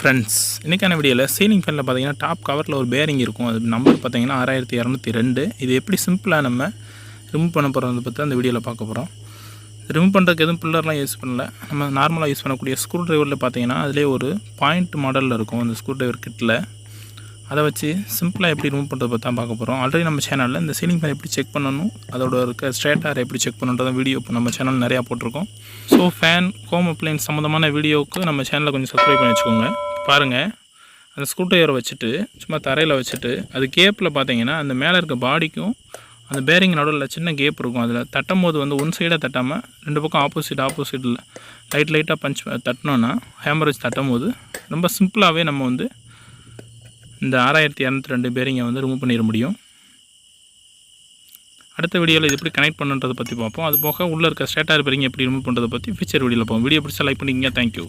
Friends, இன்றைக்கான வீடியோவில் ceiling ஃபேனில் பார்த்தீங்கன்னா டாப் கவரில் ஒரு பேரிங் இருக்கும். அது நம்பர் பார்த்தீங்கன்னா 6202. இது எப்படி சிம்பிளாக நம்ம ரிமூவ் பண்ண போகிறத பற்றி அந்த வீடியோவில் பார்க்க போகிறோம். ரிமூவ் பண்ணுறதுக்கு எதுவும் பில்லர்லாம் யூஸ் பண்ணல. நம்ம நார்மலாக யூஸ் பண்ணக்கூடிய ஸ்க்ரூ ட்ரைவரில் பார்த்தீங்கன்னா அதிலே ஒரு பாயிண்ட் மாடலில் இருக்கும் அந்த ஸ்க்ரூ ட்ரைவர் கிட்டில். அதை வச்சு சிம்பிளாக எப்படி ரிமூவ் பண்ணுறதை பற்றி தான் பார்க்க போகிறோம். ஆல்ரெடி நம்ம சேனலில் இந்த சீலிங் ஃபேன் எப்படி செக் பண்ணணும், அதோட இருக்க ஸ்டேட்டார் எப்படி செக் பண்ணுறத வீடியோ இப்போ நம்ம சேனல் நிறையா போட்டிருக்கோம். ஸோ ஃபேன், ஹோம் அப்ளையன்ஸ் சம்மந்தமான வீடியோவுக்கு நம்ம சேனலில் கொஞ்சம் சப்ஸ்கிரைப் பண்ணி வச்சுக்கோங்க. பாருங்கள், அந்த ஸ்க்ரூ ட்ரைவரை வச்சுட்டு சும்மா தரையில் வச்சுட்டு அது கேப்பில் பார்த்தீங்கன்னா அந்த மேலே இருக்க பாடிக்கும் அந்த பேரிங் நடுவில் சின்ன கேப் இருக்கும். அதில் தட்டும் போது வந்து ஒன் சைடாக தட்டாமல் ரெண்டு பக்கம் ஆப்போசிட்டில் லைட்டாக பஞ்ச் தட்டினோன்னா ஹேமர் வச்சு தட்டும் போது ரொம்ப சிம்பிளாகவே நம்ம வந்து இந்த 6202 பேரிங்கை வந்து ரிமூவ் பண்ணிட முடியும். அடுத்த வீடியோவில் இது எப்படி கனெக்ட் பண்ணுன்றதை பற்றி பார்ப்போம். அது போக உள்ளே இருக்க ஸ்டேட்டார் பேரிங் எப்படி ரிமூவ் பண்ணுறதை பற்றி ஃபியூச்சர் வீடியோவில் பார்ப்போம். வீடியோ பிடிச்சா லைக் பண்ணிக்கங்க. தேங்க்யூ.